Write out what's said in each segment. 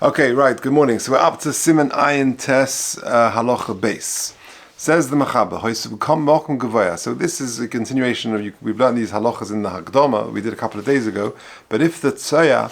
Okay, right, good morning. So we're up to Siman Ayin Tes Halacha Base. Says the Machaber, so this is a continuation of, we've learned these halachas in the Hagdama, we did a couple of days ago, but if the Tzoya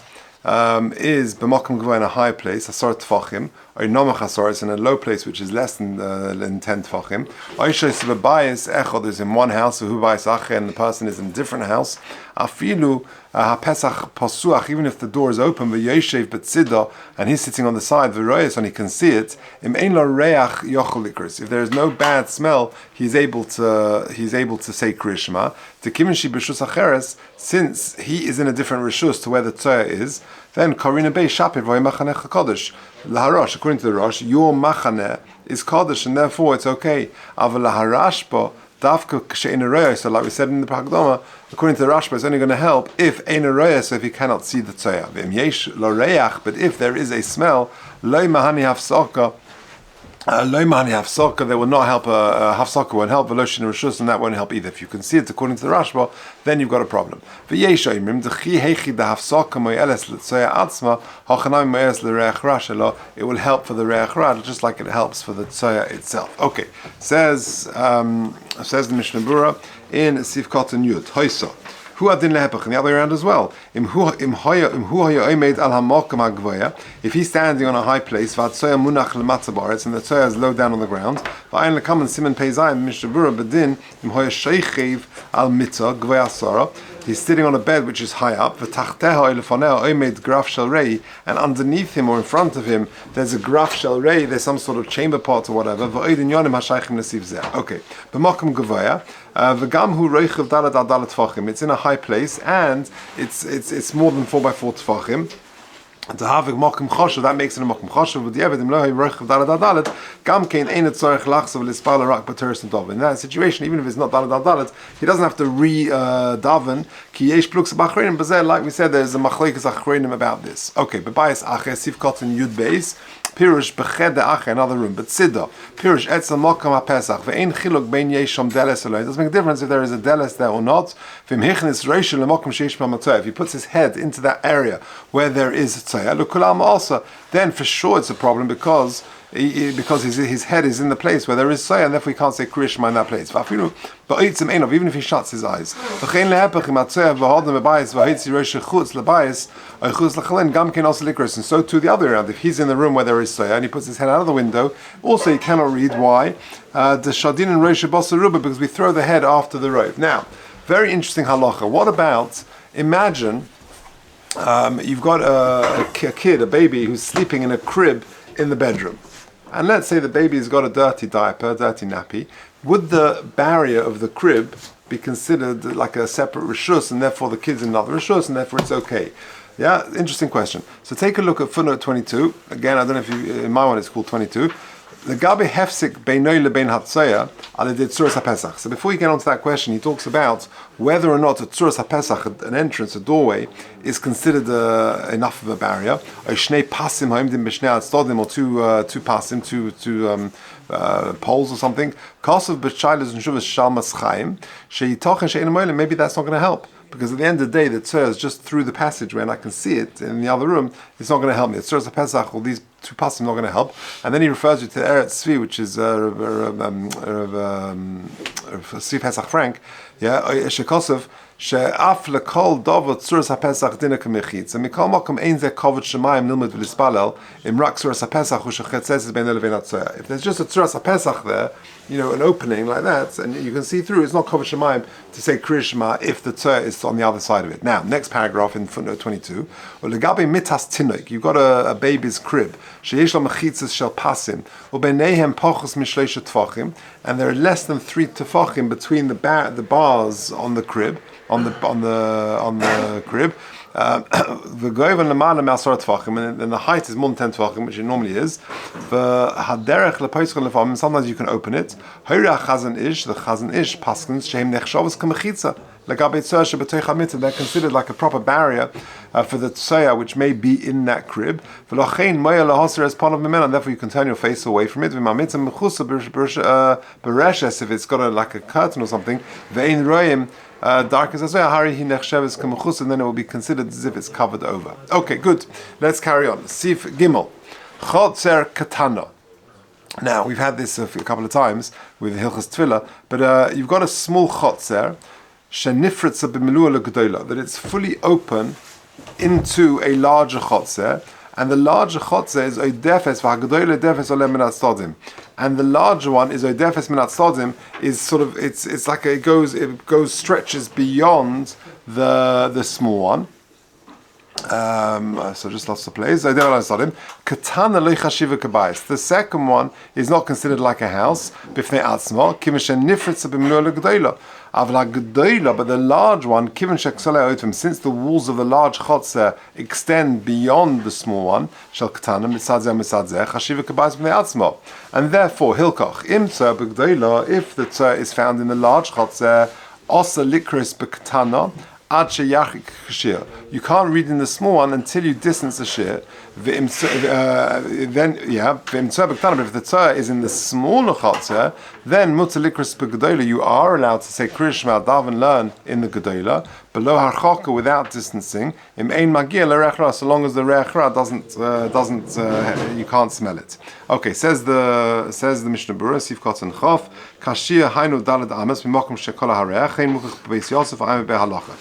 is b'makom gavoya in a high place, asar tefachim, or nomach asar is in a low place which is less than 10 tefachim, or ishos v'bayis echad is in one house, who bayis acher, and the person is in a different house, afilu ha-pesach pasuach, even if the door is open, v'yoshev b'tzidah, and he's sitting on the side, v'royes, and he can see it, im ein lo reach yochel likros, if there is no bad smell, he's able to say Krias Shema, to kimin shi b'shus acheres, since he is in a different rishus to where the Torah is, then Karina Bey Shapir Voy Machanecha Kodesh. Laharash, according to the Rosh, your Machane is Kodesh, and therefore it's okay. Aval Laharashba, Davka Kshein, so like we said in the Hagdama, according to the Rashba, it's only going to help if Ein Arayah, so if he cannot see the Tzayah. V'im Yesh Lo Reach, but if there is a smell, Loi Mahani Hafsaka, they will not help, hafsaka won't help, veloshin rishus, and that won't help either. If you can see it according to the Rashba, then you've got a problem. It will help for the reach rad, just like it helps for the tzoya itself. Okay, says the Mishnah Berurah in Sivkot and Yud, Hoysa. Hu adin lehepach, and the other way around as well. If he's standing on a high place, and the tzoya is low down on the ground, he's sitting on a bed which is high up, and underneath him or in front of him there's a graf shel rei, there's some sort of chamber pot or whatever. Okay, it's in a high place and it's more than 4x4 tefachim. To have a mokum choshev, that makes it a mokum choshev. But the evidence, loy roichav dalad dalat, gam kein ain't tzorich lachsav lispal rak b'teres and dov. In that situation, even if it's not dalad dalat, he doesn't have to daven. Ki yesh pluks b'achreinim. But like we said, there's a machlekes achreinim about this. Okay, but bias acher sivkot and yud beis. Pirush b'ched acher, another room. But sidda pirush etzel mokum hapesach ve'ein chiluk bein yeshom deles alone. It doesn't make a difference if there is a deles there or not. V'im hichnis reishel lemokum sheish b'matzah. If he puts his head into that area where there is tzayah, also, then for sure it's a problem because his head is in the place where there is soya, and therefore he can't say Krias Shema in that place. Even if he shuts his eyes. And so too the other way around. If he's in the room where there is soya and he puts his head out of the window, also he cannot read. Why? Because we throw the head after the robe. Now, very interesting halacha. What about, imagine you've got a kid, a baby, who's sleeping in a crib in the bedroom. And let's say the baby's got a dirty diaper, dirty nappy. Would the barrier of the crib be considered like a separate rishus, and therefore the kid's in another rishus, and therefore it's okay? Yeah, interesting question. So take a look at footnote 22. Again, I don't know if in my one it's called 22. The Gabi hefsik beinoi lebein hatzoya alidei tzuras hapesach. So before you get onto that question, he talks about whether or not a tzuras hapesach, an entrance, a doorway, is considered enough of a barrier. Or shnei pasim ha'imdim b'shnei atzodim, or two pasim, two poles or something. Kasav b'shaylas and shuvas shalmas Chaim she'yitochen she'ein moilem. Maybe that's not going to help. Because at the end of the day, the tzur is just through the passageway, and I can see it in the other room. It's not going to help me. The tzur is a pesach. All these two pasim not going to help. And then he refers you to the Eretz Tzvi, which is Tzvi Pesach Frank. Yeah, shekosov she'af lekol dovot tzuras hapesach dina k'mechitz. And mikol makom ein ze kovod shemayim nilmud v'lispalel imrak tzuras hapesach hu shechetzes bein eleven atzaya. If there's just a tzuras hapesach there, an opening like that, and you can see through, it's not kovod shemayim to say Krias Shema if the tzur is on the other side of it. Now, next paragraph in footnote 22. Ulegabe mitas tinoik. You've got a baby's crib. Sheyesh lo mechitzas shel pasim. Ubeneihem pochos mishleisha tefachim. And there are less than 3 tefachim between the bars on the crib, on the crib. The goyven lemana me'asar tefachim, and the height is more than 10 tefachim, which it normally is. The haderech lepoischon lefam. Sometimes you can open it. Hoira chazan ish, the chazan ish paskins shehem nechshavos kamechitza. they're considered like a proper barrier for the tzoya which may be in that crib. And therefore you can turn your face away from it. If it's got like a curtain or something, dark as and then it will be considered as if it's covered over. Okay, good. Let's carry on. Sif Gimel. Chotzer Katana. Now, we've had this a couple of times with Hilchas Tefillah, but you've got a small chotzer, that it's fully open into a larger chotzer, and the larger chotzer is oidefes v'hagedoyle defes olem min hatzodim, and the larger one is oidefes min hatzodim, is sort of it's like it goes stretches beyond the small one. So just lost the place. The second one is not considered like a house, but the large one, since the walls of the large chotzer extend beyond the small one, and therefore hilkoch if the tzar is found in the large chotzer, osa likris b'ktana. You can't read in the small one until you distance the shir. But if the tzar is in the smaller chotzer, then you are allowed to say Krias Shema, daven, learn in the gedola, below harchaka without distancing. So long as the reach ra doesn't you can't smell it. Okay, says the Mishnah Berurah, Sif Kotzen Chof, Kashia Hainu Dalad Amas, Mimakom Shekola Hareach, Hein Mukach Beis Yosef, Aim Behalacha.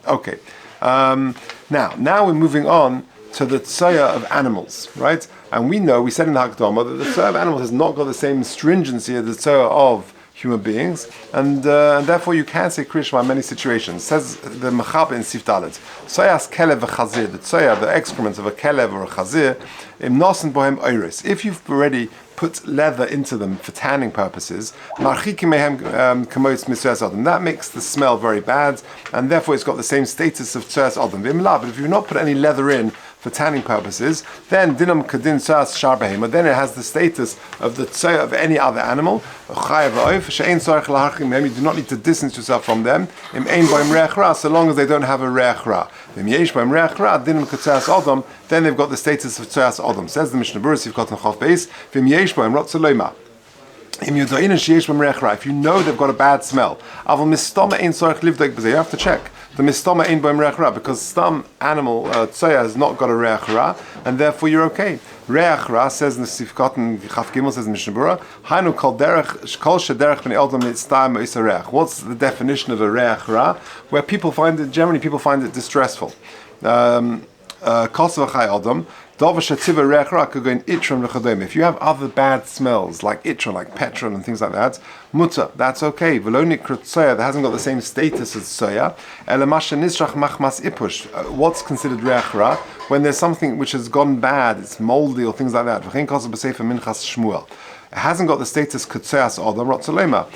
Okay. Now we're moving on to the tzaya of animals, right? And we said in the Hakdama that the tzaya of animals has not got the same stringency as the tzaya of human beings, and therefore you can say Krias Shema in many situations. Says the Mechab in Sif Dalet, Tzayas kelev v'chazir, the tzaya, the excrement of a kelev or a chazir, im nosen bohem oiris. If you've already put leather into them for tanning purposes, that makes the smell very bad, and therefore it's got the same status of tzuras adam. But if you've not put any leather in for tanning purposes, then dinam kadin tzuras shar behema, then it has the status of the tzaya of any other animal. You do not need to distance yourself from them, so long as they don't have a reach ra. Then they've got the status of tzuras adam. Says the Mishnah Berurah, you've got in Chof Beis, if you know they've got a bad smell, you have to check. The mistama ein boim reach ra, because some animal tzoya has not got a reach ra, and therefore you're okay. Reach ra, says in the Sifkat and Chaf Gimel, says in Mishnah Berurah, Hainu kol shederech b'nei Adam nitztam isa reach. What's the definition of a reach ra? Where generally people find it distressful. Kosav chai Adam. If you have other bad smells like itron, like petrol and things like that, mutter, that's okay. That hasn't got the same status as soya. What's considered reach ra? When there's something which has gone bad, it's moldy or things like that. It hasn't got the status k'tzeas odom rotzolema.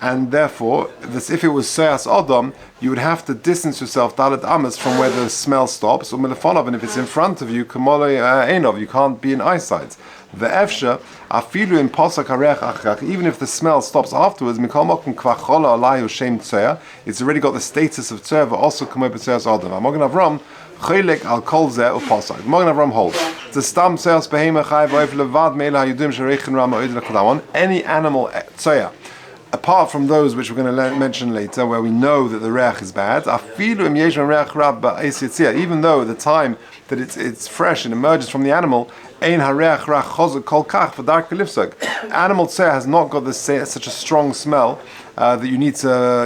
And therefore, if it was Soyas Odom, you would have to distance yourself Dalet Amas from where the smell stops, and if it's in front of you, you can't be in eyesight. The Efsha, afilu in Posak Harech Achach, even if the smell stops afterwards, it's already got the status of Tzoya, also come up with Soyas Odom. Magen Avram, Chelek al Kol Zeh Uposak. Magen Avram holds. The Stam Soyas Behema Chai Voif Levad Meila Hayudim Shereichin Rama Oid Lekadamon. Any animal Tzoya, apart from those which we're going to mention later, where we know that the reach is bad, even though the time that it's fresh and emerges from the animal, animal tzeh has not got such a strong smell that you need to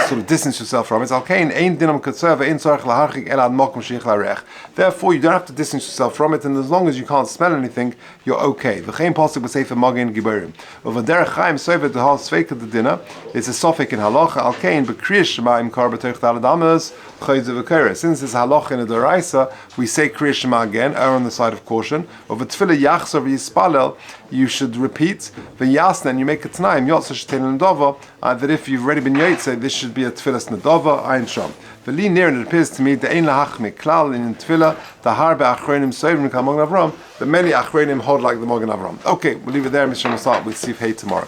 sort of distance yourself from it. Therefore, you don't have to distance yourself from it, and as long as you can't smell anything, you're okay. It's a sofik in halacha. Since it's halacha in a deraisa, we say Krias Shema again, err on the side of caution. You should repeat the yasna, and you make a t'naim that if you've already been yaitze, this should be a tfilas nadova, ayin sham. V'li near, and it appears to me the ein lahachmik klal in tefillah the harbe achronim soivim kal Magen Avram. But many achronim hold like the Magen Avram. Okay, we'll leave it there, Mr. Masat. We'll see if hey tomorrow.